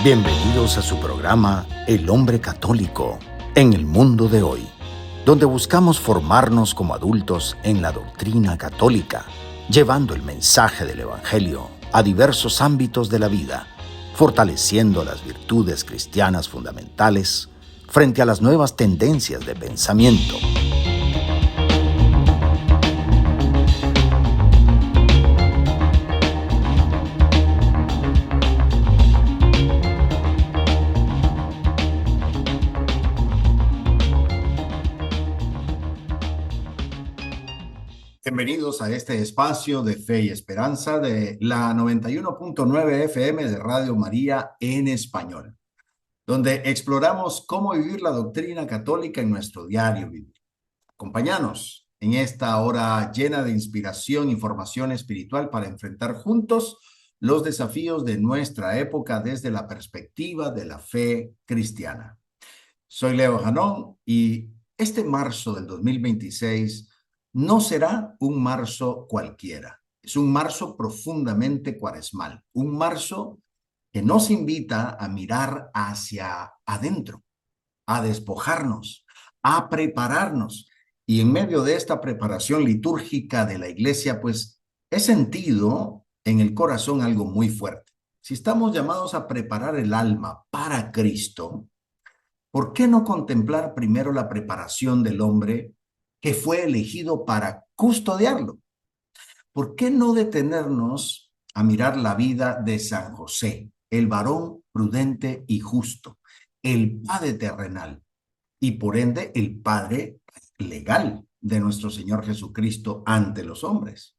Bienvenidos a su programa El Hombre Católico en el mundo de hoy, donde buscamos formarnos como adultos en la doctrina católica, llevando el mensaje del Evangelio a diversos ámbitos de la vida, fortaleciendo las virtudes cristianas fundamentales frente a las nuevas tendencias de pensamiento. Bienvenidos a este espacio de fe y esperanza de la 91.9 FM de Radio María en español, donde exploramos cómo vivir la doctrina católica en nuestro diario vivir. Acompáñanos en esta hora llena de inspiración y formación espiritual para enfrentar juntos los desafíos de nuestra época desde la perspectiva de la fe cristiana. Soy Leo Janón y este marzo del 2026 no será un marzo cualquiera. Es un marzo profundamente cuaresmal, un marzo que nos invita a mirar hacia adentro, a despojarnos, a prepararnos. Y en medio de esta preparación litúrgica de la iglesia, pues he sentido en el corazón algo muy fuerte. Si estamos llamados a preparar el alma para Cristo, ¿por qué no contemplar primero la preparación del hombre que fue elegido para custodiarlo? ¿Por qué no detenernos a mirar la vida de San José, el varón prudente y justo, el padre terrenal y por ende el padre legal de nuestro Señor Jesucristo ante los hombres?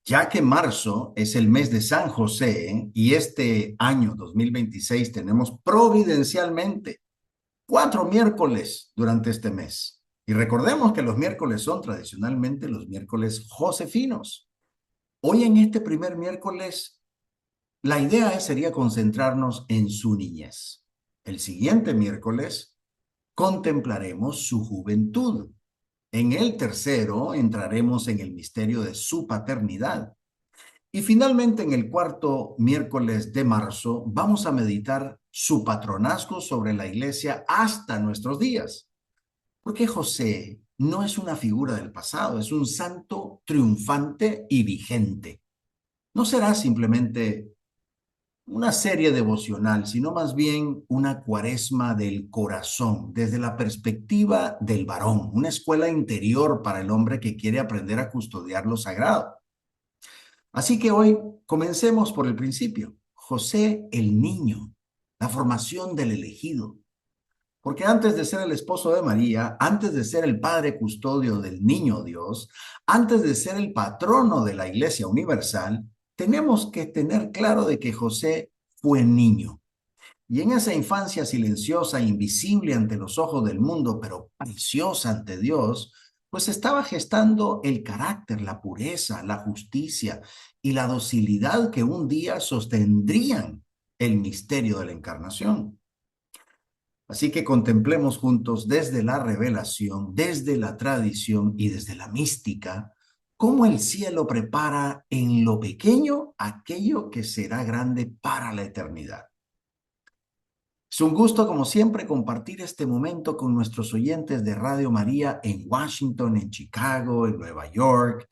Ya que marzo es el mes de San José y este año 2026 tenemos providencialmente 4 miércoles durante este mes. Y recordemos que los miércoles son tradicionalmente los miércoles josefinos. Hoy en este primer miércoles, la idea sería concentrarnos en su niñez. El siguiente miércoles contemplaremos su juventud. En el tercero entraremos en el misterio de su paternidad. Y finalmente, en el cuarto miércoles de marzo, vamos a meditar su patronazgo sobre la iglesia hasta nuestros días. Porque José no es una figura del pasado, es un santo triunfante y vigente. No será simplemente una serie devocional, sino más bien una cuaresma del corazón, desde la perspectiva del varón, una escuela interior para el hombre que quiere aprender a custodiar lo sagrado. Así que hoy comencemos por el principio. José el niño, la formación del elegido. Porque antes de ser el esposo de María, antes de ser el padre custodio del niño Dios, antes de ser el patrono de la Iglesia Universal, tenemos que tener claro de que José fue niño. Y en esa infancia silenciosa, invisible ante los ojos del mundo, pero preciosa ante Dios, pues estaba gestando el carácter, la pureza, la justicia y la docilidad que un día sostendrían el misterio de la encarnación. Así que contemplemos juntos desde la revelación, desde la tradición y desde la mística, cómo el cielo prepara en lo pequeño aquello que será grande para la eternidad. Es un gusto, como siempre, compartir este momento con nuestros oyentes de Radio María en Washington, en Chicago, en Nueva York,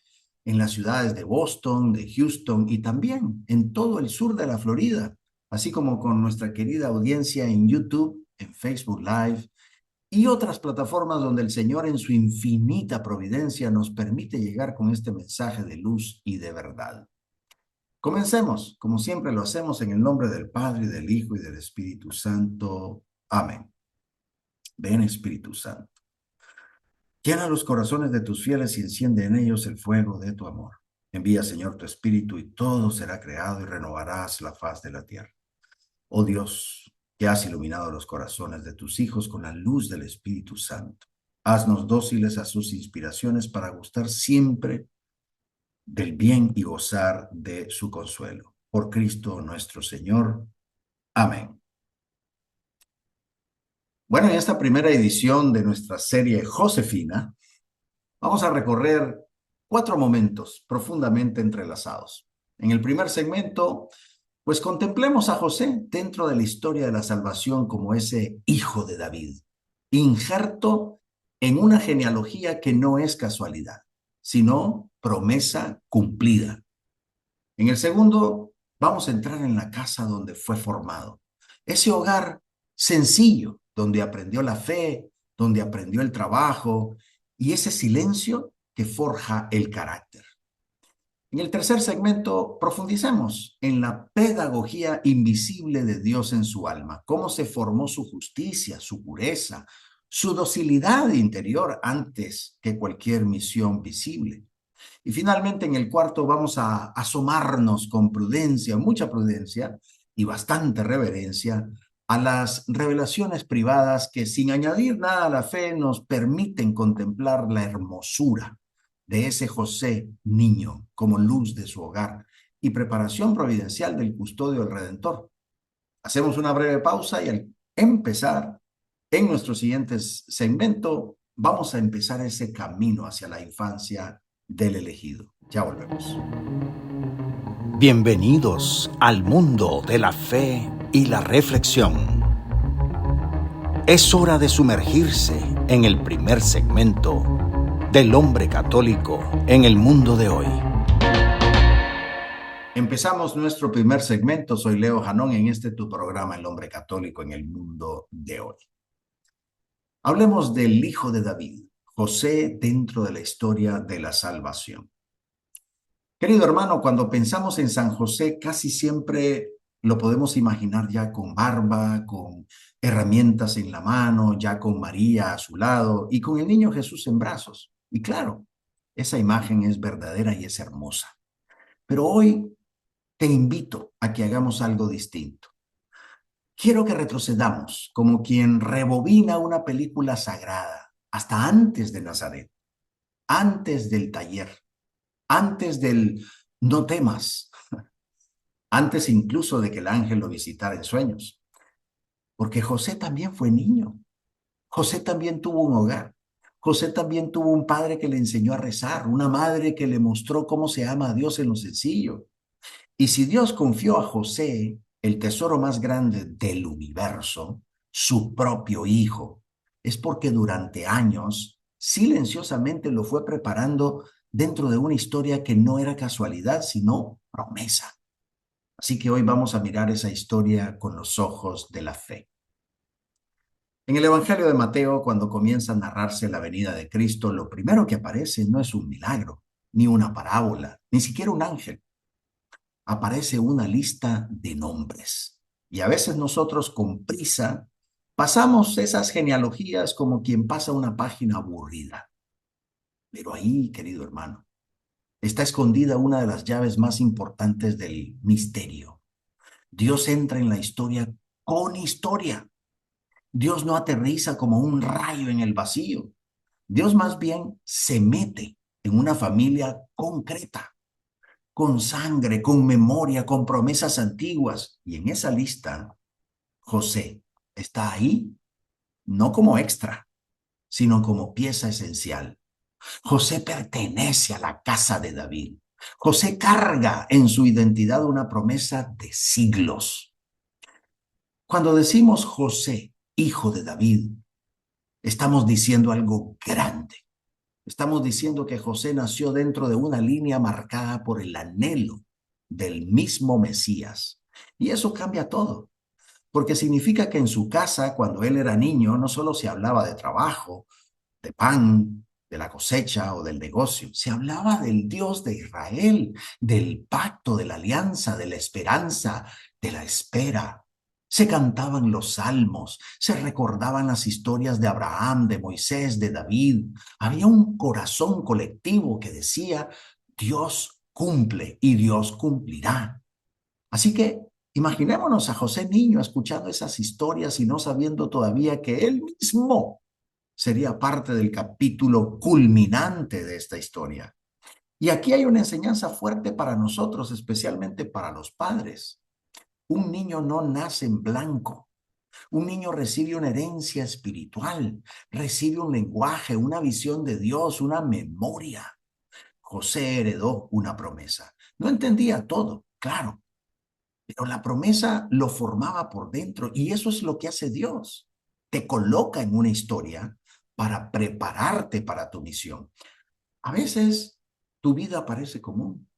en las ciudades de Boston, de Houston y también en todo el sur de la Florida, así como con nuestra querida audiencia en YouTube, en Facebook Live y otras plataformas donde el Señor en su infinita providencia nos permite llegar con este mensaje de luz y de verdad. Comencemos, como siempre lo hacemos, en el nombre del Padre, y del Hijo, y del Espíritu Santo. Amén. Ven, Espíritu Santo. Llena los corazones de tus fieles y enciende en ellos el fuego de tu amor. Envía, Señor, tu Espíritu y todo será creado y renovarás la faz de la tierra. Oh Dios, que has iluminado los corazones de tus hijos con la luz del Espíritu Santo. Haznos dóciles a sus inspiraciones para gustar siempre del bien y gozar de su consuelo. Por Cristo nuestro Señor. Amén. Bueno, en esta primera edición de nuestra serie Josefina, vamos a recorrer 4 momentos profundamente entrelazados. En el primer segmento Pues contemplemos a José dentro de la historia de la salvación como ese hijo de David, injerto en una genealogía que no es casualidad, sino promesa cumplida. En el segundo, vamos a entrar en la casa donde fue formado. Ese hogar sencillo, donde aprendió la fe, donde aprendió el trabajo y ese silencio que forja el carácter. En el tercer segmento, profundicemos en la pedagogía invisible de Dios en su alma, cómo se formó su justicia, su pureza, su docilidad interior antes que cualquier misión visible. Y finalmente, en el cuarto, vamos a asomarnos con prudencia, mucha prudencia y bastante reverencia a las revelaciones privadas que, sin añadir nada a la fe, nos permiten contemplar la hermosura de ese José niño como luz de su hogar y preparación providencial del custodio del Redentor. Hacemos una breve pausa y al empezar en nuestro siguiente segmento vamos a empezar ese camino hacia la infancia del elegido. Ya volvemos. Bienvenidos al mundo de la fe y la reflexión. Es hora de sumergirse en el primer segmento del hombre católico en el mundo de hoy. Empezamos nuestro primer segmento. Soy Leo Janón en este tu programa El hombre católico en el mundo de hoy. Hablemos del hijo de David, José, dentro de la historia de la salvación. Querido hermano, cuando pensamos en San José, casi siempre lo podemos imaginar ya con barba, con herramientas en la mano, ya con María a su lado y con el niño Jesús en brazos. Y claro, esa imagen es verdadera y es hermosa. Pero hoy te invito a que hagamos algo distinto. Quiero que retrocedamos como quien rebobina una película sagrada, hasta antes de Nazaret, antes del taller, antes del no temas, antes incluso de que el ángel lo visitara en sueños. Porque José también fue niño. José también tuvo un hogar. José también tuvo un padre que le enseñó a rezar, una madre que le mostró cómo se ama a Dios en lo sencillo. Y si Dios confió a José el tesoro más grande del universo, su propio hijo, es porque durante años silenciosamente lo fue preparando dentro de una historia que no era casualidad, sino promesa. Así que hoy vamos a mirar esa historia con los ojos de la fe. En el Evangelio de Mateo, cuando comienza a narrarse la venida de Cristo, lo primero que aparece no es un milagro, ni una parábola, ni siquiera un ángel. Aparece una lista de nombres. Y a veces nosotros con prisa pasamos esas genealogías como quien pasa una página aburrida. Pero ahí, querido hermano, está escondida una de las llaves más importantes del misterio. Dios entra en la historia con historia. Dios no aterriza como un rayo en el vacío. Dios más bien se mete en una familia concreta, con sangre, con memoria, con promesas antiguas. Y en esa lista, José está ahí, no como extra, sino como pieza esencial. José pertenece a la casa de David. José carga en su identidad una promesa de siglos. Cuando decimos José, hijo de David, estamos diciendo algo grande. Estamos diciendo que José nació dentro de una línea marcada por el anhelo del mismo Mesías. Y eso cambia todo, porque significa que en su casa, cuando él era niño, no solo se hablaba de trabajo, de pan, de la cosecha o del negocio, se hablaba del Dios de Israel, del pacto, de la alianza, de la esperanza, de la espera. Se cantaban los salmos, se recordaban las historias de Abraham, de Moisés, de David. Había un corazón colectivo que decía, Dios cumple y Dios cumplirá. Así que imaginémonos a José niño escuchando esas historias y no sabiendo todavía que él mismo sería parte del capítulo culminante de esta historia. Y aquí hay una enseñanza fuerte para nosotros, especialmente para los padres. Un niño no nace en blanco. Un niño recibe una herencia espiritual, recibe un lenguaje, una visión de Dios, una memoria. José heredó una promesa. No entendía todo, claro. pero la promesa lo formaba por dentro y eso es lo que hace Dios. Te coloca en una historia para prepararte para tu misión. A veces tu vida parece común,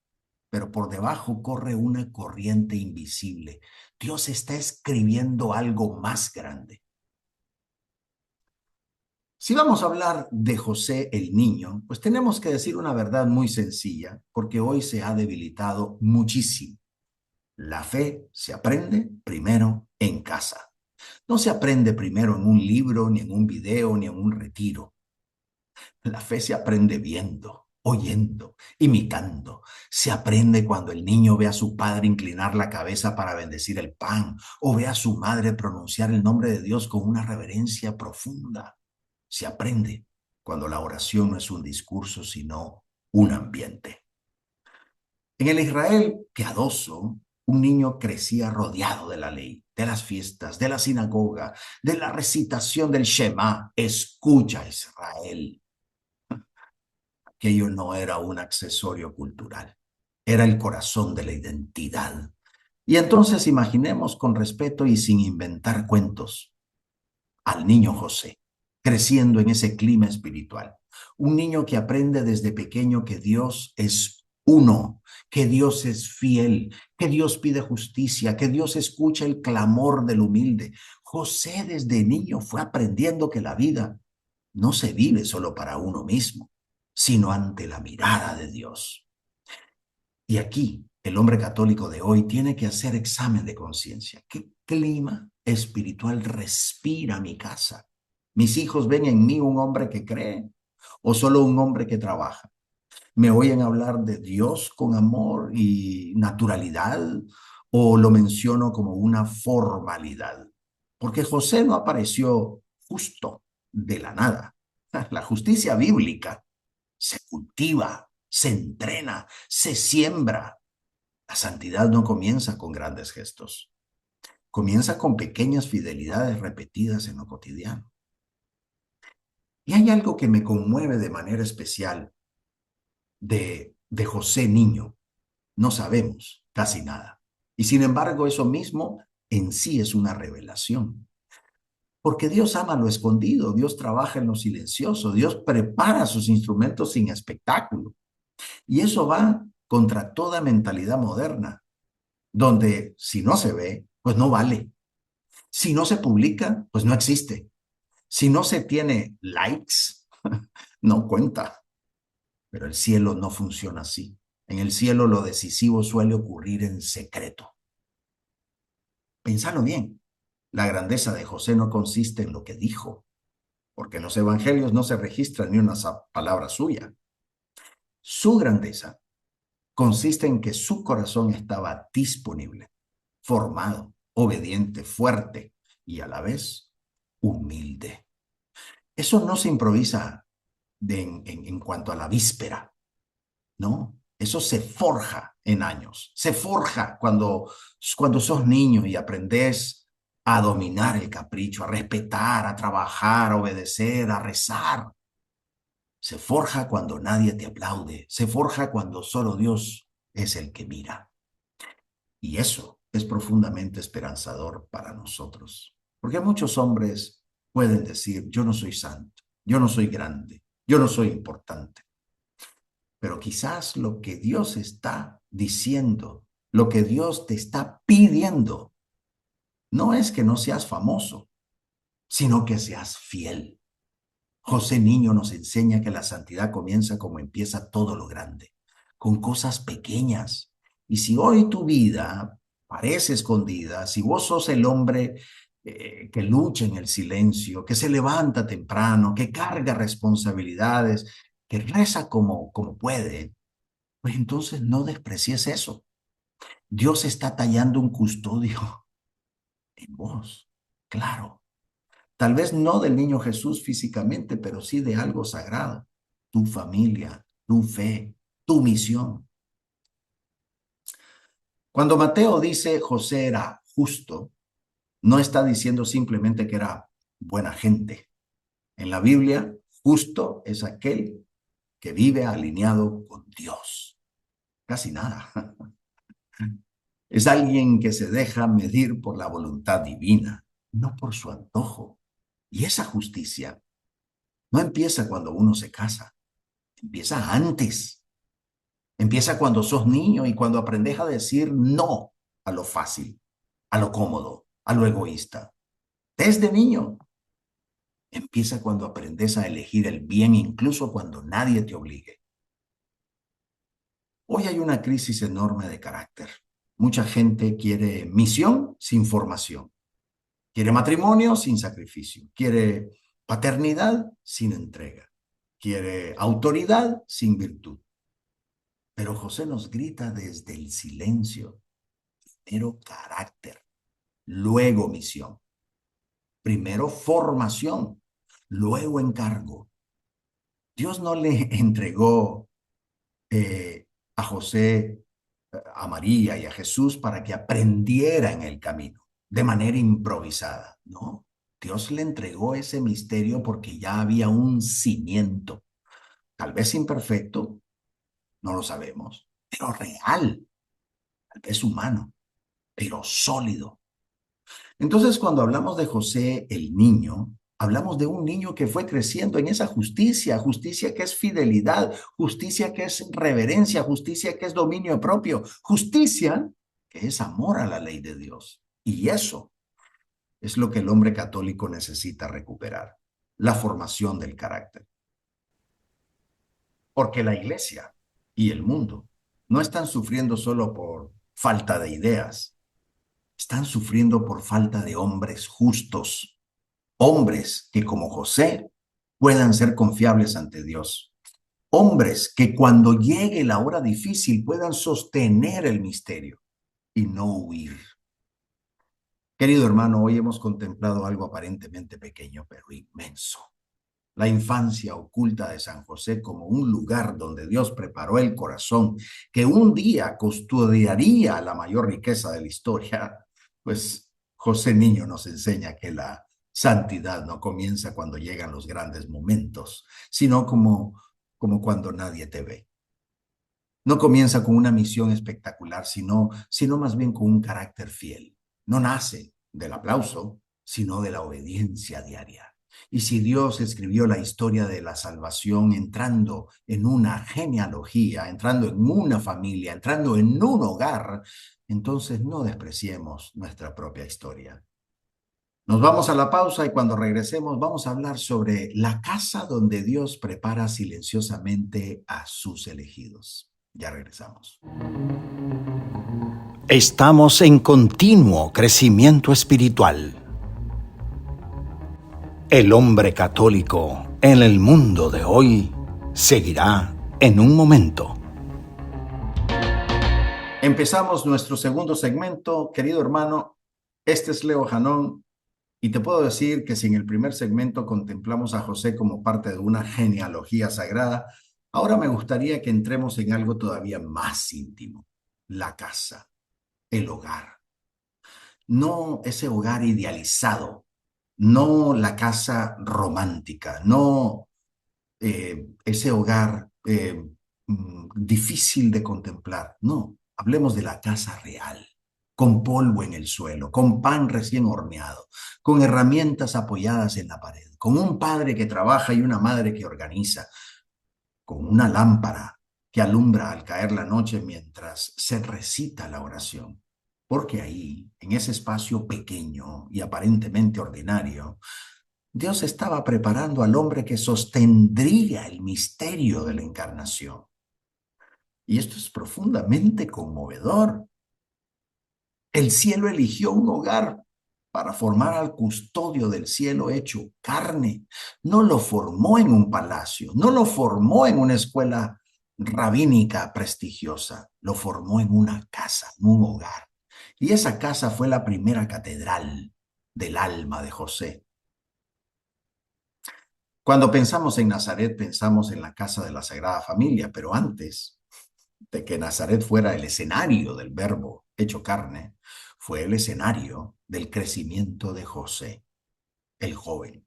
pero por debajo corre una corriente invisible. Dios está escribiendo algo más grande. Si vamos a hablar de José el niño, pues tenemos que decir una verdad muy sencilla, porque hoy se ha debilitado muchísimo. La fe se aprende primero en casa. No se aprende primero en un libro, ni en un video, ni en un retiro. La fe se aprende viendo, oyendo, imitando. Se aprende cuando el niño ve a su padre inclinar la cabeza para bendecir el pan o ve a su madre pronunciar el nombre de Dios con una reverencia profunda. Se aprende cuando la oración no es un discurso, sino un ambiente. En el Israel piadoso, un niño crecía rodeado de la ley, de las fiestas, de la sinagoga, de la recitación del Shema. Escucha, Israel. Aquello no era un accesorio cultural, era el corazón de la identidad. Y entonces imaginemos con respeto y sin inventar cuentos al niño José, creciendo en ese clima espiritual. Un niño que aprende desde pequeño que Dios es uno, que Dios es fiel, que Dios pide justicia, que Dios escucha el clamor del humilde. José desde niño fue aprendiendo que la vida no se vive solo para uno mismo, sino ante la mirada de Dios. Y aquí el hombre católico de hoy tiene que hacer examen de conciencia. ¿Qué clima espiritual respira mi casa? ¿Mis hijos ven en mí un hombre que cree o solo un hombre que trabaja? ¿Me oyen hablar de Dios con amor y naturalidad o lo menciono como una formalidad? Porque José no apareció justo de la nada. La justicia bíblica se cultiva, se entrena, se siembra. La santidad no comienza con grandes gestos, comienza con pequeñas fidelidades repetidas en lo cotidiano. Y hay algo que me conmueve de manera especial de José niño. No sabemos casi nada. Y sin embargo, eso mismo en sí es una revelación. Porque Dios ama lo escondido, Dios trabaja en lo silencioso, Dios prepara sus instrumentos sin espectáculo. Y eso va contra toda mentalidad moderna, donde si no se ve, pues no vale. Si no se publica, pues no existe. Si no se tiene likes, no cuenta. Pero el cielo no funciona así. En el cielo lo decisivo suele ocurrir en secreto. Pensalo bien. La grandeza de José no consiste en lo que dijo, porque en los evangelios no se registra ni una palabra suya. Su grandeza consiste en que su corazón estaba disponible, formado, obediente, fuerte y a la vez humilde. Eso no se improvisa en cuanto a la víspera, ¿no? Eso se forja en años, se forja cuando sos niño y aprendes a dominar el capricho, a respetar, a trabajar, a obedecer, a rezar. Se forja cuando nadie te aplaude, se forja cuando solo Dios es el que mira. Y eso es profundamente esperanzador para nosotros, porque muchos hombres pueden decir, yo no soy santo, yo no soy grande, yo no soy importante. Pero quizás lo que Dios está diciendo, lo que Dios te está pidiendo, no es que no seas famoso, sino que seas fiel. José Niño nos enseña que la santidad comienza como empieza todo lo grande, con cosas pequeñas. Y si hoy tu vida parece escondida, si vos sos el hombre que lucha en el silencio, que se levanta temprano, que carga responsabilidades, que reza como puede, pues entonces no desprecies eso. Dios está tallando un custodio en vos, claro. Tal vez no del niño Jesús físicamente, pero sí de algo sagrado. Tu familia, tu fe, tu misión. Cuando Mateo dice José era justo, no está diciendo simplemente que era buena gente. En la Biblia, justo es aquel que vive alineado con Dios. Casi nada. Es alguien que se deja medir por la voluntad divina, no por su antojo. Y esa justicia no empieza cuando uno se casa, empieza antes. Empieza cuando sos niño y cuando aprendes a decir no a lo fácil, a lo cómodo, a lo egoísta. Desde niño. Empieza cuando aprendes a elegir el bien incluso cuando nadie te obligue. Hoy hay una crisis enorme de carácter. Mucha gente quiere misión sin formación. Quiere matrimonio sin sacrificio. Quiere paternidad sin entrega. Quiere autoridad sin virtud. Pero José nos grita desde el silencio. Primero carácter, luego misión. Primero formación, luego encargo. Dios no le entregó a José, a María y a Jesús para que aprendiera en el camino de manera improvisada. No, Dios le entregó ese misterio porque ya había un cimiento, tal vez imperfecto, no lo sabemos, pero real, tal vez humano, pero sólido. Entonces, cuando hablamos de José, el niño, hablamos de un niño que fue creciendo en esa justicia, justicia que es fidelidad, justicia que es reverencia, justicia que es dominio propio, justicia que es amor a la ley de Dios. Y eso es lo que el hombre católico necesita recuperar, la formación del carácter. Porque la iglesia y el mundo no están sufriendo solo por falta de ideas, están sufriendo por falta de hombres justos, hombres que como José puedan ser confiables ante Dios, hombres que cuando llegue la hora difícil puedan sostener el misterio y no huir. Querido hermano, hoy hemos contemplado algo aparentemente pequeño, pero inmenso. La infancia oculta de San José como un lugar donde Dios preparó el corazón que un día custodiaría la mayor riqueza de la historia. Pues José niño nos enseña que la santidad no comienza cuando llegan los grandes momentos, sino como cuando nadie te ve. No comienza con una misión espectacular, sino más bien con un carácter fiel. No nace del aplauso, sino de la obediencia diaria. Y si Dios escribió la historia de la salvación entrando en una genealogía, entrando en una familia, entrando en un hogar, entonces no despreciemos nuestra propia historia. Nos vamos a la pausa y cuando regresemos vamos a hablar sobre la casa donde Dios prepara silenciosamente a sus elegidos. Ya regresamos. Estamos en continuo crecimiento espiritual. El hombre católico en el mundo de hoy seguirá en un momento. Empezamos nuestro segundo segmento. Querido hermano, este es Leo Janón y te puedo decir que si en el primer segmento contemplamos a José como parte de una genealogía sagrada, ahora me gustaría que entremos en algo todavía más íntimo, la casa, el hogar. No ese hogar idealizado, no la casa romántica, no ese hogar difícil de contemplar. No, hablemos de la casa real, con polvo en el suelo, con pan recién horneado, con herramientas apoyadas en la pared, con un padre que trabaja y una madre que organiza, con una lámpara que alumbra al caer la noche mientras se recita la oración. Porque ahí, en ese espacio pequeño y aparentemente ordinario, Dios estaba preparando al hombre que sostendría el misterio de la encarnación. Y esto es profundamente conmovedor. El cielo eligió un hogar para formar al custodio del cielo hecho carne. No lo formó en un palacio, no lo formó en una escuela rabínica prestigiosa, lo formó en una casa, en un hogar. Y esa casa fue la primera catedral del alma de José. Cuando pensamos en Nazaret, pensamos en la casa de la Sagrada Familia, pero antes de que Nazaret fuera el escenario del Verbo hecho carne, fue el escenario del crecimiento de José, el joven.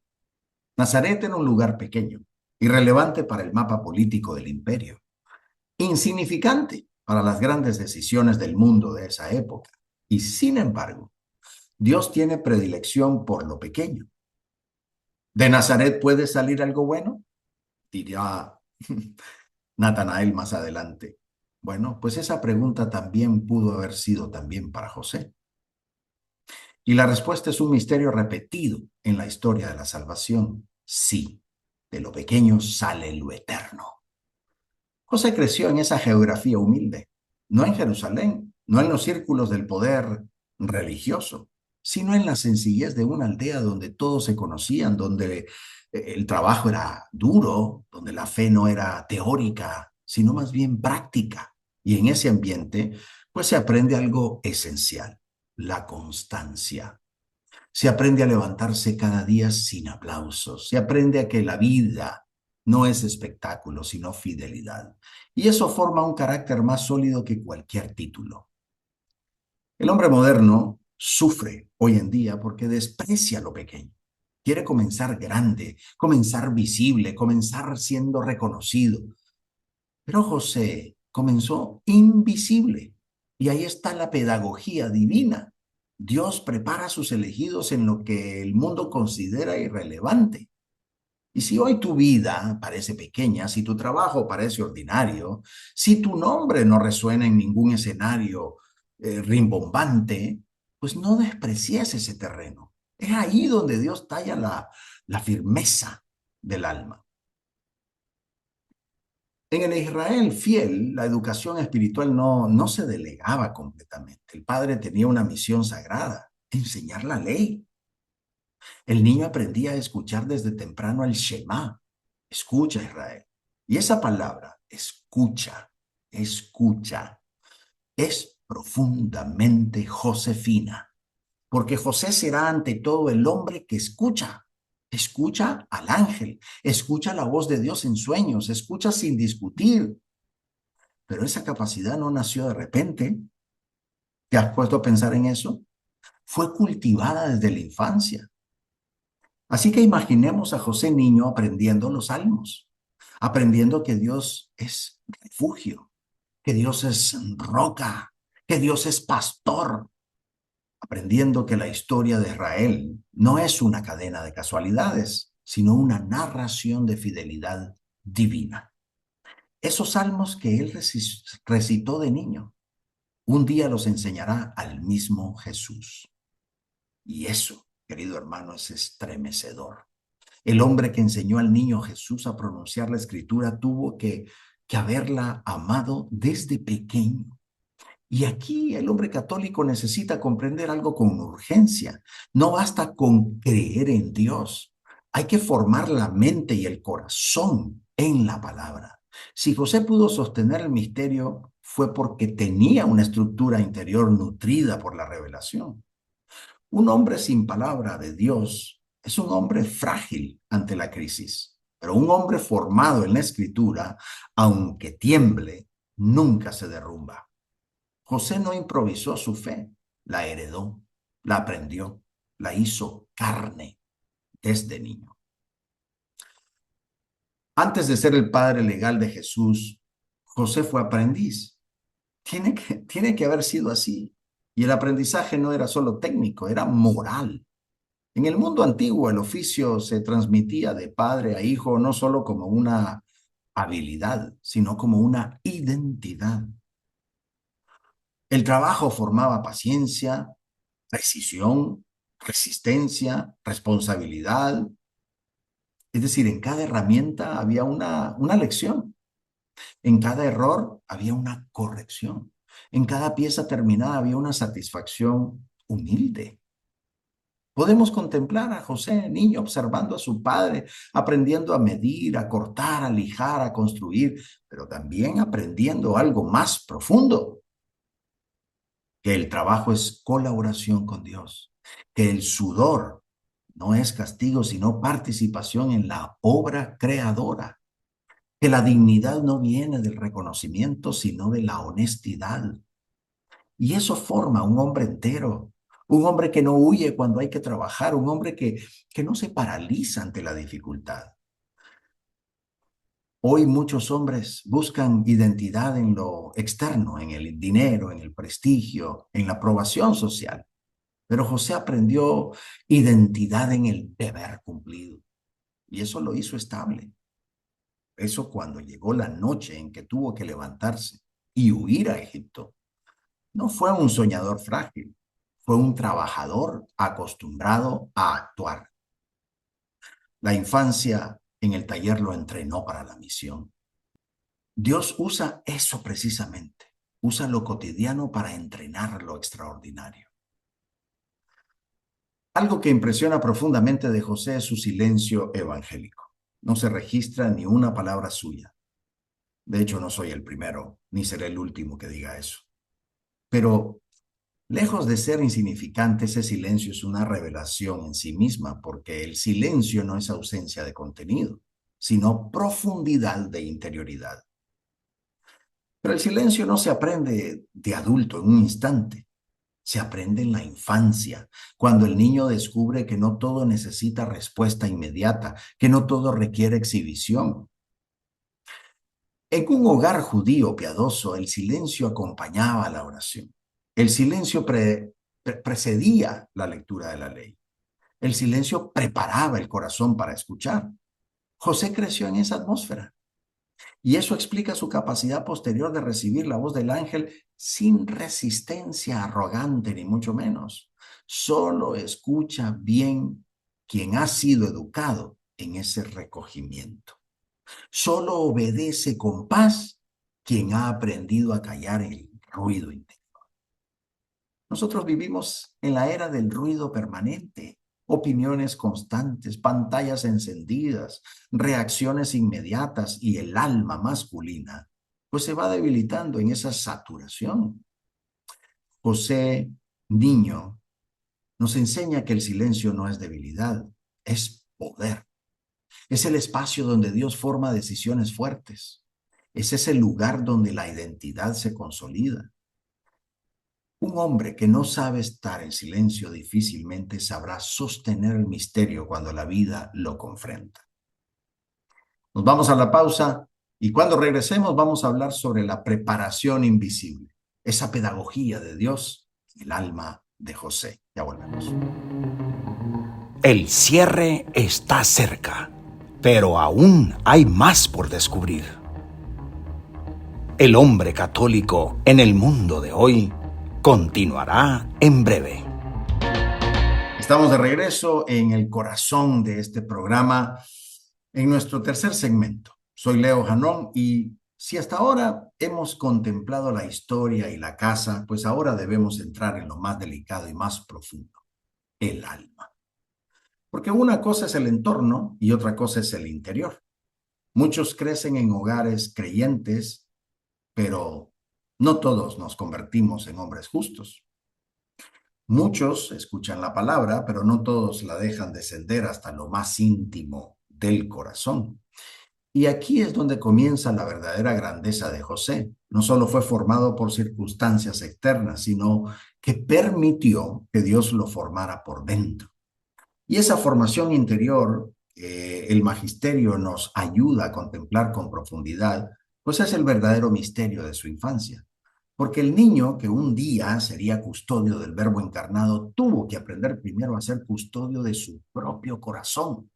Nazaret era un lugar pequeño, irrelevante para el mapa político del imperio, insignificante para las grandes decisiones del mundo de esa época. Y sin embargo, Dios tiene predilección por lo pequeño. ¿De Nazaret puede salir algo bueno? Dirá Natanael más adelante. Bueno, pues esa pregunta también pudo haber sido también para José. Y la respuesta es un misterio repetido en la historia de la salvación. Sí, de lo pequeño sale lo eterno. José creció en esa geografía humilde, no en Jerusalén, no en los círculos del poder religioso, sino en la sencillez de una aldea donde todos se conocían, donde el trabajo era duro, donde la fe no era teórica, sino más bien práctica. Y en ese ambiente, pues se aprende algo esencial, la constancia. Se aprende a levantarse cada día sin aplausos. Se aprende a que la vida no es espectáculo, sino fidelidad. Y eso forma un carácter más sólido que cualquier título. El hombre moderno sufre hoy en día porque desprecia lo pequeño. Quiere comenzar grande, comenzar visible, comenzar siendo reconocido. Pero José comenzó invisible. Y ahí está la pedagogía divina. Dios prepara a sus elegidos en lo que el mundo considera irrelevante. Y si hoy tu vida parece pequeña, si tu trabajo parece ordinario, si tu nombre no resuena en ningún escenario rimbombante, pues no desprecies ese terreno. Es ahí donde Dios talla la firmeza del alma. En el Israel fiel, la educación espiritual no se delegaba completamente. El padre tenía una misión sagrada, enseñar la ley. El niño aprendía a escuchar desde temprano el Shema. Escucha, Israel. Y esa palabra, escucha, escucha, es profundamente josefina, porque José será ante todo el hombre que escucha. Escucha al ángel, escucha la voz de Dios en sueños, escucha sin discutir. Pero esa capacidad no nació de repente. ¿Te has puesto a pensar en eso? Fue cultivada desde la infancia. Así que imaginemos a José niño aprendiendo los salmos, aprendiendo que Dios es refugio, que Dios es roca, que Dios es pastor, aprendiendo que la historia de Israel no es una cadena de casualidades, sino una narración de fidelidad divina. Esos salmos que él recitó de niño, un día los enseñará al mismo Jesús. Y eso, querido hermano, es estremecedor. El hombre que enseñó al niño Jesús a pronunciar la escritura tuvo que haberla amado desde pequeño. Y aquí el hombre católico necesita comprender algo con urgencia. No basta con creer en Dios. Hay que formar la mente y el corazón en la palabra. Si José pudo sostener el misterio, fue porque tenía una estructura interior nutrida por la revelación. Un hombre sin palabra de Dios es un hombre frágil ante la crisis, pero un hombre formado en la escritura, aunque tiemble, nunca se derrumba. José no improvisó su fe, la heredó, la aprendió, la hizo carne desde niño. Antes de ser el padre legal de Jesús, José fue aprendiz. Tiene que haber sido así. Y el aprendizaje no era solo técnico, era moral. En el mundo antiguo, el oficio se transmitía de padre a hijo no solo como una habilidad, sino como una identidad. El trabajo formaba paciencia, precisión, resistencia, responsabilidad. Es decir, en cada herramienta había una lección. En cada error había una corrección. En cada pieza terminada había una satisfacción humilde. Podemos contemplar a José, niño, observando a su padre, aprendiendo a medir, a cortar, a lijar, a construir, pero también aprendiendo algo más profundo, que el trabajo es colaboración con Dios, que el sudor no es castigo, sino participación en la obra creadora, que la dignidad no viene del reconocimiento, sino de la honestidad. Y eso forma un hombre entero, un hombre que no huye cuando hay que trabajar, un hombre que no se paraliza ante la dificultad. Hoy muchos hombres buscan identidad en lo externo, en el dinero, en el prestigio, en la aprobación social. Pero José aprendió identidad en el deber cumplido y eso lo hizo estable. Eso cuando llegó la noche en que tuvo que levantarse y huir a Egipto, no fue un soñador frágil, fue un trabajador acostumbrado a actuar. La infancia en el taller lo entrenó para la misión. Dios usa eso precisamente, usa lo cotidiano para entrenar lo extraordinario. Algo que impresiona profundamente de José es su silencio evangélico. No se registra ni una palabra suya. De hecho, no soy el primero, ni seré el último que diga eso. Pero lejos de ser insignificante, ese silencio es una revelación en sí misma, porque el silencio no es ausencia de contenido, sino profundidad de interioridad. Pero el silencio no se aprende de adulto en un instante. Se aprende en la infancia, cuando el niño descubre que no todo necesita respuesta inmediata, que no todo requiere exhibición. En un hogar judío piadoso, el silencio acompañaba la oración. El silencio precedía la lectura de la ley. El silencio preparaba el corazón para escuchar. José creció en esa atmósfera. Y eso explica su capacidad posterior de recibir la voz del ángel sin resistencia arrogante, ni mucho menos. Solo escucha bien quien ha sido educado en ese recogimiento. Solo obedece con paz quien ha aprendido a callar el ruido interior. Nosotros vivimos en la era del ruido permanente, opiniones constantes, pantallas encendidas, reacciones inmediatas y el alma masculina, pues se va debilitando en esa saturación. José, niño, nos enseña que el silencio no es debilidad, es poder. Es el espacio donde Dios forma decisiones fuertes. Es ese lugar donde la identidad se consolida. Un hombre que no sabe estar en silencio difícilmente sabrá sostener el misterio cuando la vida lo confronta. Nos vamos a la pausa y cuando regresemos vamos a hablar sobre la preparación invisible, esa pedagogía de Dios en el alma de José. Ya volvemos. El cierre está cerca, pero aún hay más por descubrir. El hombre católico en el mundo de hoy continuará en breve. Estamos de regreso en el corazón de este programa, en nuestro tercer segmento. Soy Leo Janón y si hasta ahora hemos contemplado la historia y la casa, pues ahora debemos entrar en lo más delicado y más profundo, el alma. Porque una cosa es el entorno y otra cosa es el interior. Muchos crecen en hogares creyentes, pero no todos nos convertimos en hombres justos. Muchos escuchan la palabra, pero no todos la dejan descender hasta lo más íntimo del corazón. Y aquí es donde comienza la verdadera grandeza de José. No solo fue formado por circunstancias externas, sino que permitió que Dios lo formara por dentro. Y esa formación interior, el magisterio nos ayuda a contemplar con profundidad, pues es el verdadero misterio de su infancia. Porque el niño que un día sería custodio del Verbo encarnado tuvo que aprender primero a ser custodio de su propio corazón.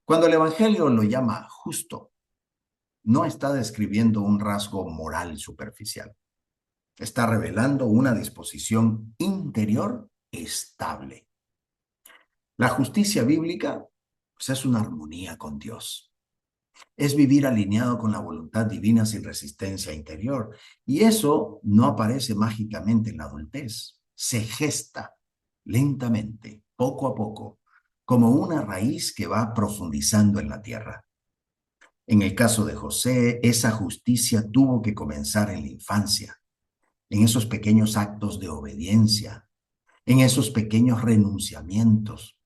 Cuando el Evangelio lo llama justo, no está describiendo un rasgo moral superficial. Está revelando una disposición interior estable. La justicia bíblica, pues, es una armonía con Dios. Es vivir alineado con la voluntad divina sin resistencia interior. Y eso no aparece mágicamente en la adultez. Se gesta lentamente, poco a poco, como una raíz que va profundizando en la tierra. En el caso de José, esa justicia tuvo que comenzar en la infancia, en esos pequeños actos de obediencia, en esos pequeños renunciamientos,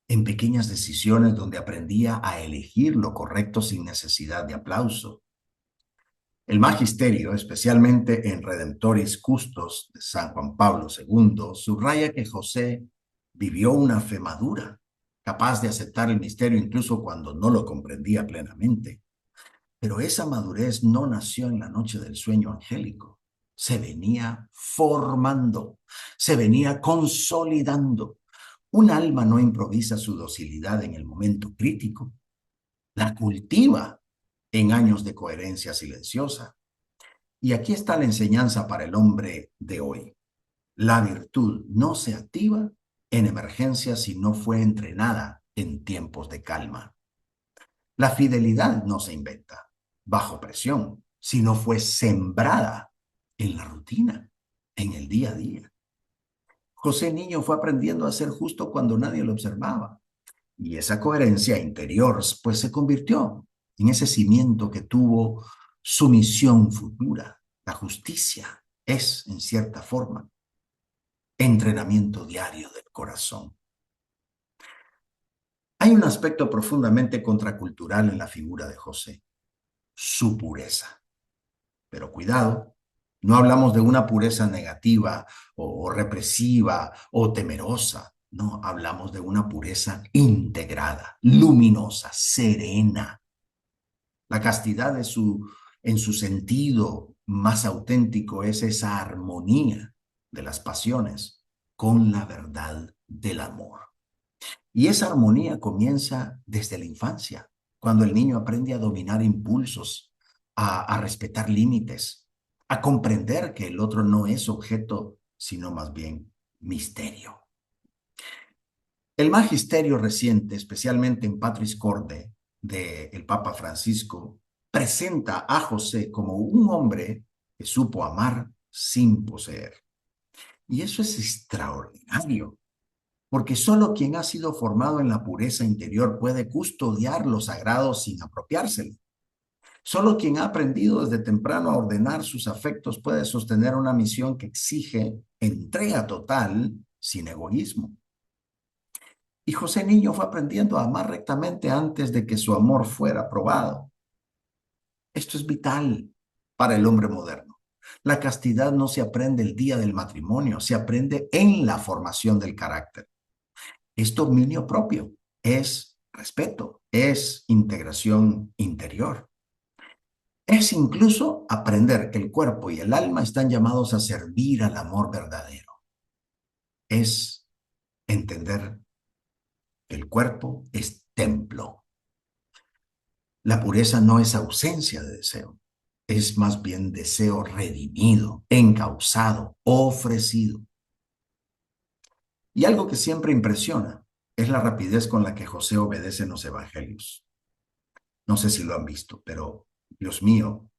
en pequeñas decisiones donde aprendía a elegir lo correcto sin necesidad de aplauso. El magisterio, especialmente en Redemptoris Custos de San Juan Pablo II, subraya que José vivió una fe madura, capaz de aceptar el misterio incluso cuando no lo comprendía plenamente. Pero esa madurez no nació en la noche del sueño angélico. Se venía formando, se venía consolidando. Un alma no improvisa su docilidad en el momento crítico, la cultiva en años de coherencia silenciosa. Y aquí está la enseñanza para el hombre de hoy. La virtud no se activa en emergencias si no fue entrenada en tiempos de calma. La fidelidad no se inventa bajo presión, sino fue sembrada en la rutina, en el día a día. José Niño fue aprendiendo a ser justo cuando nadie lo observaba. Y esa coherencia interior, pues, se convirtió en ese cimiento que tuvo su misión futura. La justicia es, en cierta forma, entrenamiento diario del corazón. Hay un aspecto profundamente contracultural en la figura de José, su pureza. Pero cuidado, no hablamos de una pureza negativa o represiva o temerosa. No, hablamos de una pureza integrada, luminosa, serena. La castidad en su sentido más auténtico es esa armonía de las pasiones con la verdad del amor. Y esa armonía comienza desde la infancia, cuando el niño aprende a dominar impulsos, a respetar límites, a comprender que el otro no es objeto, sino más bien misterio. El magisterio reciente, especialmente en Patris Corde, del Papa Francisco, presenta a José como un hombre que supo amar sin poseer. Y eso es extraordinario, porque solo quien ha sido formado en la pureza interior puede custodiar lo sagrado sin apropiárselo. Solo quien ha aprendido desde temprano a ordenar sus afectos puede sostener una misión que exige entrega total sin egoísmo. Y José Niño fue aprendiendo a amar rectamente antes de que su amor fuera probado. Esto es vital para el hombre moderno. La castidad no se aprende el día del matrimonio, se aprende en la formación del carácter. Es dominio propio, es respeto, es integración interior. Es incluso aprender que el cuerpo y el alma están llamados a servir al amor verdadero. Es entender que el cuerpo es templo. La pureza no es ausencia de deseo, es más bien deseo redimido, encauzado, ofrecido. Y algo que siempre impresiona es la rapidez con la que José obedece en los evangelios. No sé si lo han visto, pero Dios mío,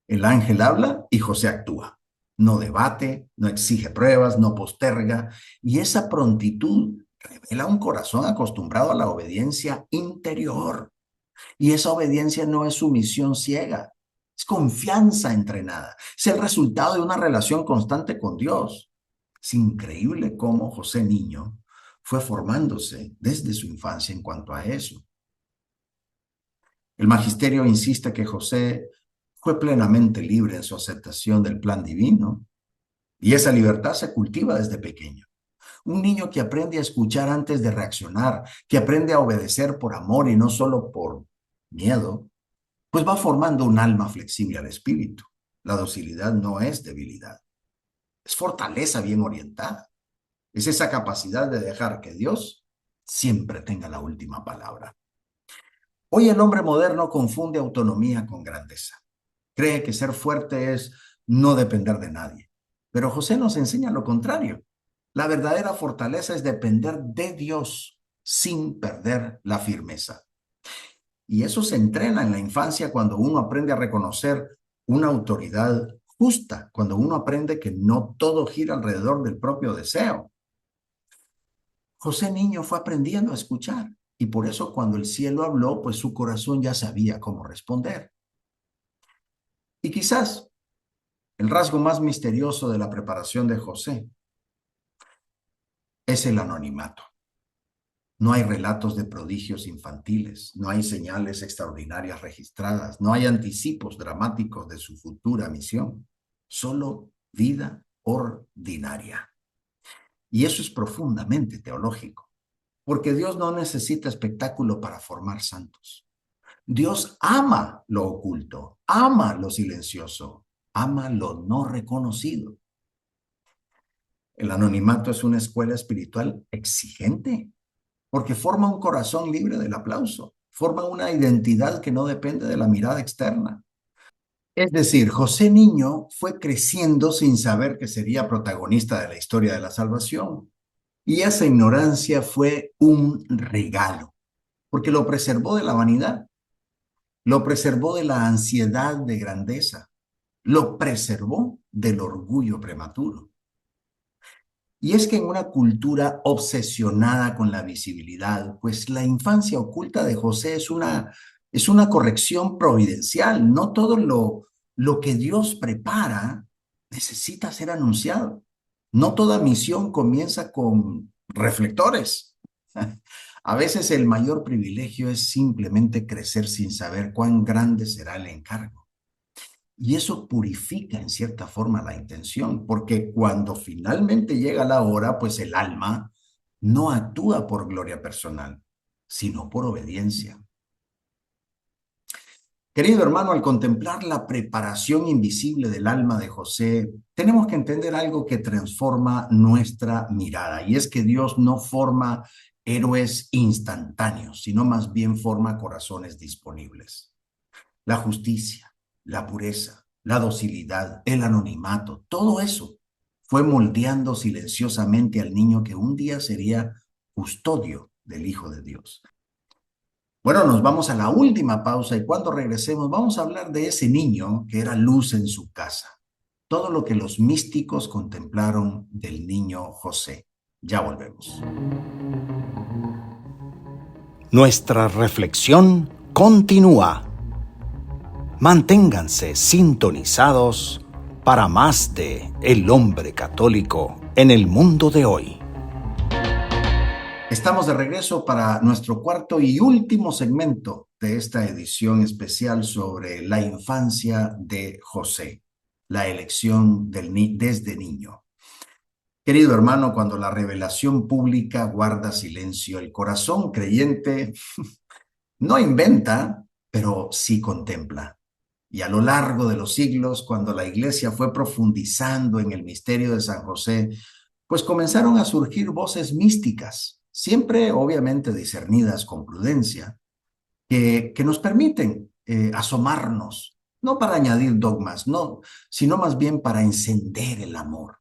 el ángel habla y José actúa. No debate, no exige pruebas, no posterga. Y esa prontitud revela un corazón acostumbrado a la obediencia interior. Y esa obediencia no es sumisión ciega, es confianza entrenada. Es el resultado de una relación constante con Dios. Es increíble cómo José Niño fue formándose desde su infancia en cuanto a eso. El magisterio insiste que José fue plenamente libre en su aceptación del plan divino y esa libertad se cultiva desde pequeño. Un niño que aprende a escuchar antes de reaccionar, que aprende a obedecer por amor y no solo por miedo, pues va formando un alma flexible al espíritu. La docilidad no es debilidad, es fortaleza bien orientada. Es esa capacidad de dejar que Dios siempre tenga la última palabra. Hoy el hombre moderno confunde autonomía con grandeza. Cree que ser fuerte es no depender de nadie. Pero José nos enseña lo contrario. La verdadera fortaleza es depender de Dios sin perder la firmeza. Y eso se entrena en la infancia cuando uno aprende a reconocer una autoridad justa, cuando uno aprende que no todo gira alrededor del propio deseo. José Niño fue aprendiendo a escuchar y por eso cuando el cielo habló, pues su corazón ya sabía cómo responder. Y quizás el rasgo más misterioso de la preparación de José es el anonimato. No hay relatos de prodigios infantiles, no hay señales extraordinarias registradas, no hay anticipos dramáticos de su futura misión, solo vida ordinaria. Y eso es profundamente teológico, porque Dios no necesita espectáculo para formar santos. Dios ama lo oculto, ama lo silencioso, ama lo no reconocido. El anonimato es una escuela espiritual exigente porque forma un corazón libre del aplauso, forma una identidad que no depende de la mirada externa. Es decir, José niño fue creciendo sin saber que sería protagonista de la historia de la salvación. Y esa ignorancia fue un regalo, porque lo preservó de la vanidad, lo preservó de la ansiedad de grandeza, lo preservó del orgullo prematuro. Y es que en una cultura obsesionada con la visibilidad, pues la infancia oculta de José es una corrección providencial. No todo lo que Dios prepara necesita ser anunciado. No toda misión comienza con reflectores. A veces el mayor privilegio es simplemente crecer sin saber cuán grande será el encargo. Y eso purifica en cierta forma la intención, porque cuando finalmente llega la hora, pues el alma no actúa por gloria personal, sino por obediencia. Querido hermano, al contemplar la preparación invisible del alma de José, tenemos que entender algo que transforma nuestra mirada, y es que Dios no forma héroes instantáneos, sino más bien forma corazones disponibles. La justicia, la pureza, la docilidad, el anonimato, todo eso fue moldeando silenciosamente al niño que un día sería custodio del Hijo de Dios. Bueno, nos vamos a la última pausa y cuando regresemos vamos a hablar de ese niño que era luz en su casa. Todo lo que los místicos contemplaron del niño José. Ya volvemos. Nuestra reflexión continúa. Manténganse sintonizados para más de El Hombre Católico en el mundo de hoy. Estamos de regreso para nuestro cuarto y último segmento de esta edición especial sobre la infancia de José, la elección desde niño. Querido hermano, cuando la revelación pública guarda silencio, el corazón creyente no inventa, pero sí contempla. Y a lo largo de los siglos, cuando la iglesia fue profundizando en el misterio de San José, pues comenzaron a surgir voces místicas, siempre obviamente discernidas con prudencia, que nos permiten asomarnos, no para añadir dogmas, no, sino más bien para encender el amor.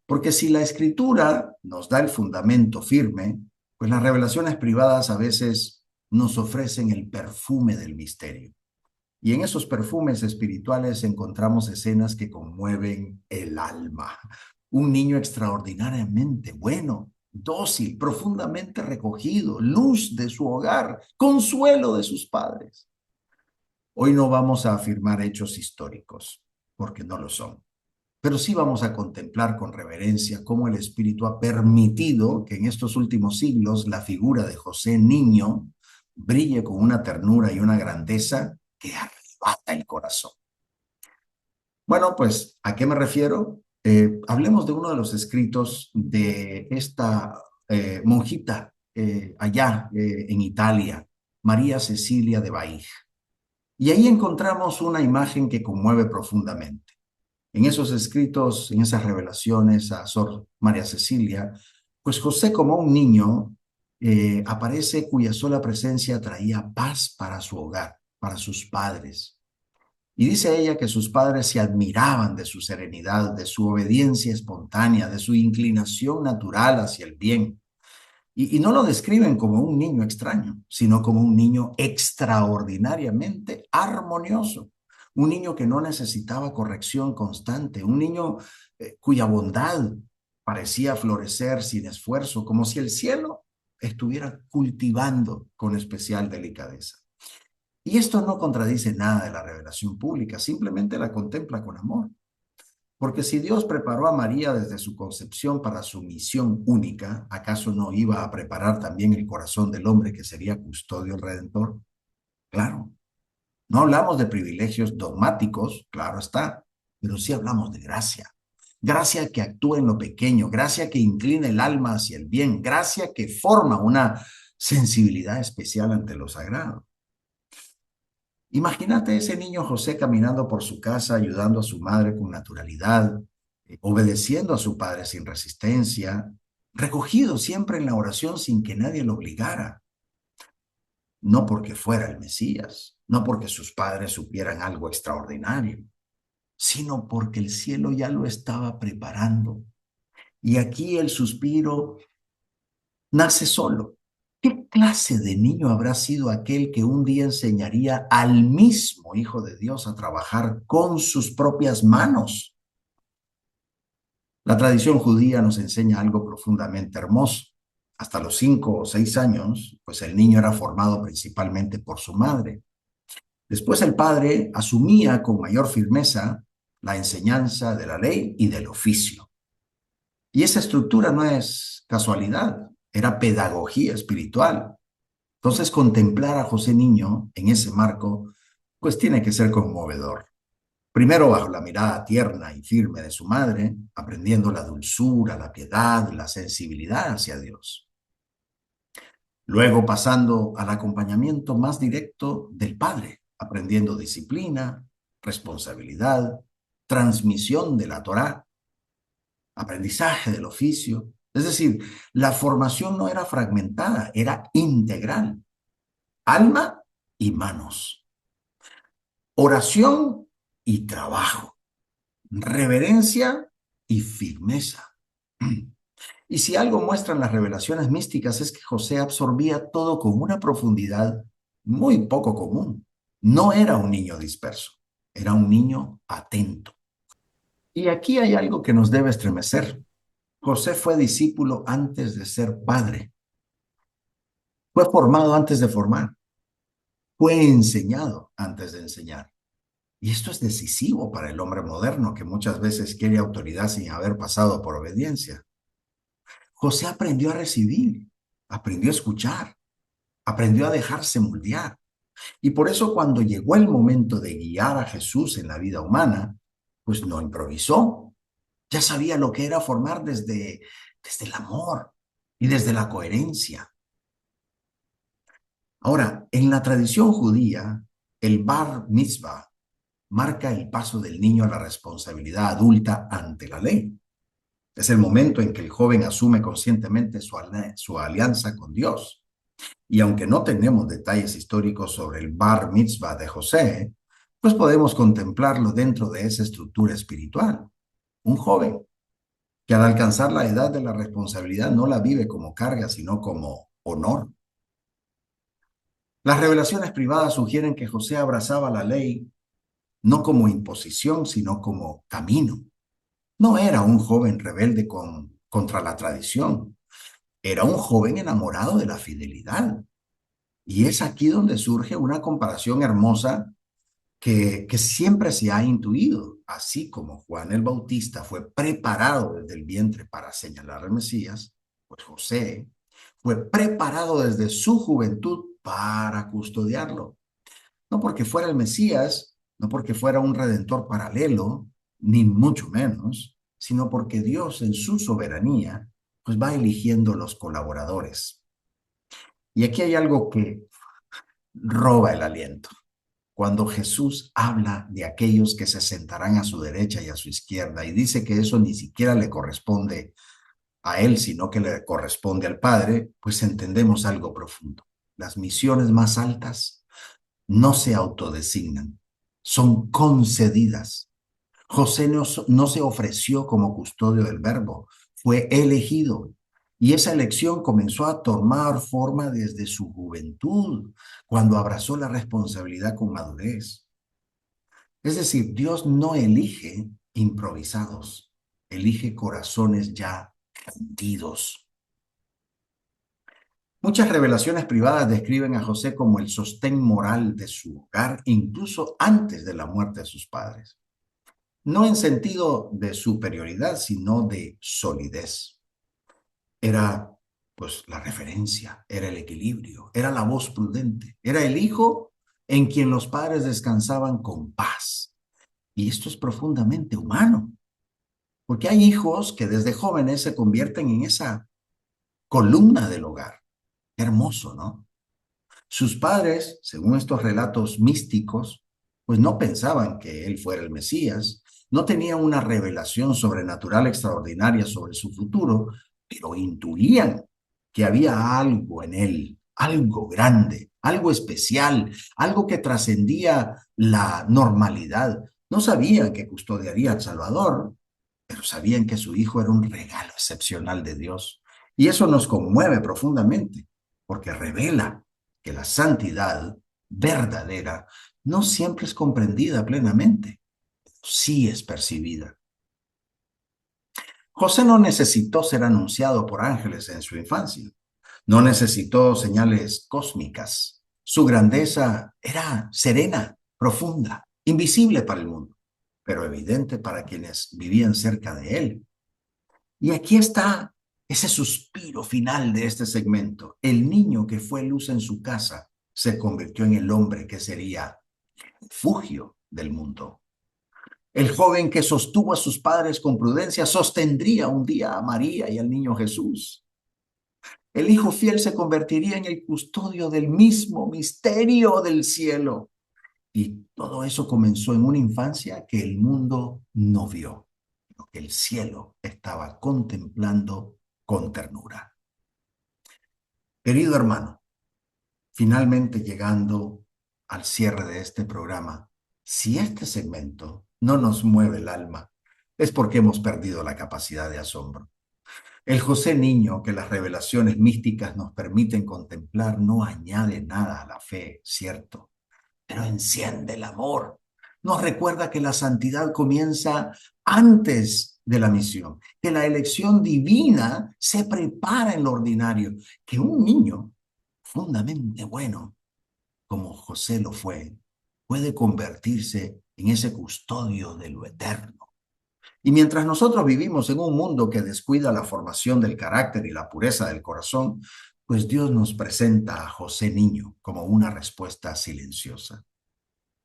Porque si la escritura nos da el fundamento firme, pues las revelaciones privadas a veces nos ofrecen el perfume del misterio. Y en esos perfumes espirituales encontramos escenas que conmueven el alma. Un niño extraordinariamente bueno, dócil, profundamente recogido, luz de su hogar, consuelo de sus padres. Hoy no vamos a afirmar hechos históricos, porque no lo son. Pero sí vamos a contemplar con reverencia cómo el Espíritu ha permitido que en estos últimos siglos la figura de José niño brille con una ternura y una grandeza que arrebata el corazón. Bueno, pues, ¿a qué me refiero? Hablemos de uno de los escritos de esta monjita allá en Italia, María Cecilia de Baig. Y ahí encontramos una imagen que conmueve profundamente. En esos escritos, en esas revelaciones a Sor María Cecilia, pues José como un niño aparece cuya sola presencia traía paz para su hogar, para sus padres. Y dice ella que sus padres se admiraban de su serenidad, de su obediencia espontánea, de su inclinación natural hacia el bien. Y no lo describen como un niño extraño, sino como un niño extraordinariamente armonioso, un niño que no necesitaba corrección constante, un niño cuya bondad parecía florecer sin esfuerzo, como si el cielo estuviera cultivando con especial delicadeza. Y esto no contradice nada de la revelación pública, simplemente la contempla con amor. Porque si Dios preparó a María desde su concepción para su misión única, ¿acaso no iba a preparar también el corazón del hombre que sería custodio del Redentor? Claro. No hablamos de privilegios dogmáticos, claro está, pero sí hablamos de gracia. Gracia que actúa en lo pequeño, gracia que inclina el alma hacia el bien, gracia que forma una sensibilidad especial ante lo sagrado. Imagínate ese niño José caminando por su casa, ayudando a su madre con naturalidad, obedeciendo a su padre sin resistencia, recogido siempre en la oración sin que nadie lo obligara, no porque fuera el Mesías, no porque sus padres supieran algo extraordinario, sino porque el cielo ya lo estaba preparando. Y aquí el suspiro nace solo. ¿Qué clase de niño habrá sido aquel que un día enseñaría al mismo Hijo de Dios a trabajar con sus propias manos? La tradición judía nos enseña algo profundamente hermoso. Hasta los 5 o 6 años, pues el niño era formado principalmente por su madre. Después el padre asumía con mayor firmeza la enseñanza de la ley y del oficio. Y esa estructura no es casualidad, era pedagogía espiritual. Entonces, contemplar a José Niño en ese marco, pues tiene que ser conmovedor. Primero, bajo la mirada tierna y firme de su madre, aprendiendo la dulzura, la piedad, la sensibilidad hacia Dios. Luego, pasando al acompañamiento más directo del padre, aprendiendo disciplina, responsabilidad, transmisión de la Torá, aprendizaje del oficio. Es decir, la formación no era fragmentada, era integral. Alma y manos. Oración y trabajo. Reverencia y firmeza. Y si algo muestran las revelaciones místicas es que José absorbía todo con una profundidad muy poco común. No era un niño disperso, era un niño atento. Y aquí hay algo que nos debe estremecer. José fue discípulo antes de ser padre. Fue formado antes de formar. Fue enseñado antes de enseñar. Y esto es decisivo para el hombre moderno que muchas veces quiere autoridad sin haber pasado por obediencia. José aprendió a recibir, aprendió a escuchar, aprendió a dejarse moldear. Y por eso cuando llegó el momento de guiar a Jesús en la vida humana, pues no improvisó. Ya sabía lo que era formar desde el amor y desde la coherencia. Ahora, en la tradición judía, el bar mitzvah marca el paso del niño a la responsabilidad adulta ante la ley. Es el momento en que el joven asume conscientemente su alianza con Dios. Y aunque no tenemos detalles históricos sobre el bar mitzvah de José, pues podemos contemplarlo dentro de esa estructura espiritual. Un joven que al alcanzar la edad de la responsabilidad no la vive como carga, sino como honor. Las revelaciones privadas sugieren que José abrazaba la ley no como imposición, sino como camino. No era un joven rebelde contra la tradición, era un joven enamorado de la fidelidad. Y es aquí donde surge una comparación hermosa que siempre se ha intuido. Así como Juan el Bautista fue preparado desde el vientre para señalar al Mesías, pues José fue preparado desde su juventud para custodiarlo. No porque fuera el Mesías, no porque fuera un redentor paralelo, ni mucho menos, sino porque Dios en su soberanía pues va eligiendo los colaboradores. Y aquí hay algo que roba el aliento. Cuando Jesús habla de aquellos que se sentarán a su derecha y a su izquierda y dice que eso ni siquiera le corresponde a él, sino que le corresponde al Padre, pues entendemos algo profundo. Las misiones más altas no se autodesignan, son concedidas. José no se ofreció como custodio del verbo, fue elegido. Y esa elección comenzó a tomar forma desde su juventud, cuando abrazó la responsabilidad con madurez. Es decir, Dios no elige improvisados, elige corazones ya rendidos. Muchas revelaciones privadas describen a José como el sostén moral de su hogar, incluso antes de la muerte de sus padres. No en sentido de superioridad, sino de solidez. Era, pues, la referencia, era el equilibrio, era la voz prudente, era el hijo en quien los padres descansaban con paz. Y esto es profundamente humano, porque hay hijos que desde jóvenes se convierten en esa columna del hogar. Qué hermoso, ¿no? Sus padres, según estos relatos místicos, pues no pensaban que él fuera el Mesías, no tenían una revelación sobrenatural extraordinaria sobre su futuro, pero intuían que había algo en él, algo grande, algo especial, algo que trascendía la normalidad. No sabían que custodiaría al Salvador, pero sabían que su hijo era un regalo excepcional de Dios. Y eso nos conmueve profundamente, porque revela que la santidad verdadera no siempre es comprendida plenamente, sí es percibida. José no necesitó ser anunciado por ángeles en su infancia, no necesitó señales cósmicas. Su grandeza era serena, profunda, invisible para el mundo, pero evidente para quienes vivían cerca de él. Y aquí está ese suspiro final de este segmento. El niño que fue luz en su casa se convirtió en el hombre que sería el refugio del mundo. El joven que sostuvo a sus padres con prudencia sostendría un día a María y al niño Jesús. El hijo fiel se convertiría en el custodio del mismo misterio del cielo. Y todo eso comenzó en una infancia que el mundo no vio, lo que el cielo estaba contemplando con ternura. Querido hermano, finalmente llegando al cierre de este programa, si este segmento no nos mueve el alma, es porque hemos perdido la capacidad de asombro. El José niño que las revelaciones místicas nos permiten contemplar no añade nada a la fe, cierto, pero enciende el amor. Nos recuerda que la santidad comienza antes de la misión, que la elección divina se prepara en lo ordinario, que un niño profundamente bueno, como José lo fue, puede convertirse en ese custodio de lo eterno. Y mientras nosotros vivimos en un mundo que descuida la formación del carácter y la pureza del corazón, pues Dios nos presenta a José niño como una respuesta silenciosa.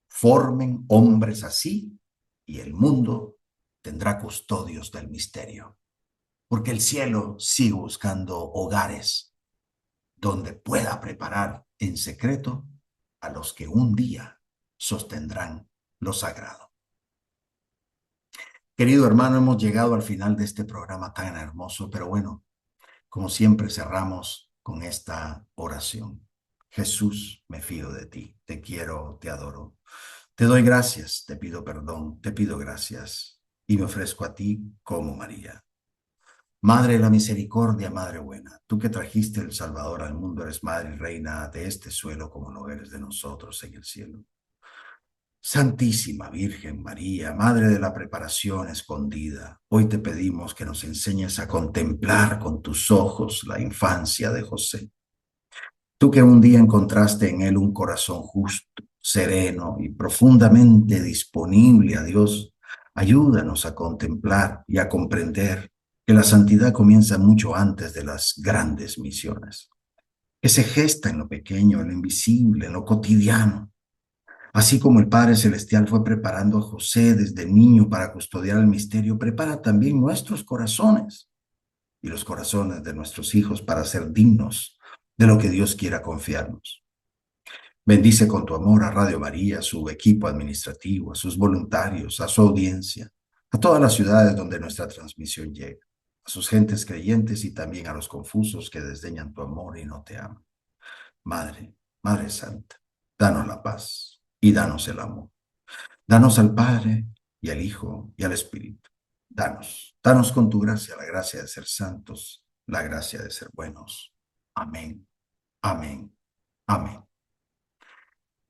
Formen hombres así y el mundo tendrá custodios del misterio, porque el cielo sigue buscando hogares donde pueda preparar en secreto a los que un día sostendrán lo sagrado. Querido hermano, hemos llegado al final de este programa tan hermoso, pero bueno, como siempre cerramos con esta oración. Jesús, me fío de ti, te quiero, te adoro. Te doy gracias, te pido perdón, te pido gracias y me ofrezco a ti como María. Madre de la misericordia, Madre buena, tú que trajiste el Salvador al mundo, eres Madre y Reina de este suelo como lo eres de nosotros en el cielo. Santísima Virgen María, Madre de la preparación escondida, hoy te pedimos que nos enseñes a contemplar con tus ojos la infancia de José. Tú que un día encontraste en él un corazón justo, sereno y profundamente disponible a Dios, ayúdanos a contemplar y a comprender que la santidad comienza mucho antes de las grandes misiones, que se gesta en lo pequeño, en lo invisible, en lo cotidiano. Así como el Padre Celestial fue preparando a José desde niño para custodiar el misterio, prepara también nuestros corazones y los corazones de nuestros hijos para ser dignos de lo que Dios quiera confiarnos. Bendice con tu amor a Radio María, a su equipo administrativo, a sus voluntarios, a su audiencia, a todas las ciudades donde nuestra transmisión llega, a sus gentes creyentes y también a los confusos que desdeñan tu amor y no te aman. Madre, Madre Santa, danos la paz y danos el amor. Danos al Padre y al Hijo y al Espíritu. Danos con tu gracia la gracia de ser santos, la gracia de ser buenos. Amén, amén, amén.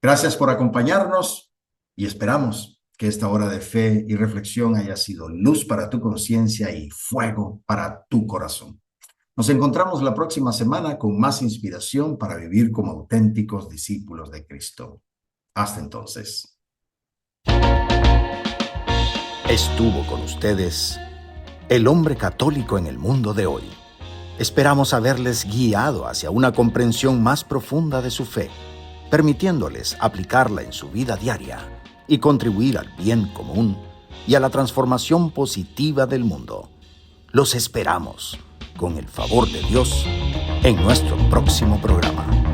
Gracias por acompañarnos y esperamos que esta hora de fe y reflexión haya sido luz para tu conciencia y fuego para tu corazón. Nos encontramos la próxima semana con más inspiración para vivir como auténticos discípulos de Cristo. Hasta entonces. Estuvo con ustedes el hombre católico en el mundo de hoy. Esperamos haberles guiado hacia una comprensión más profunda de su fe, permitiéndoles aplicarla en su vida diaria y contribuir al bien común y a la transformación positiva del mundo. Los esperamos, con el favor de Dios, en nuestro próximo programa.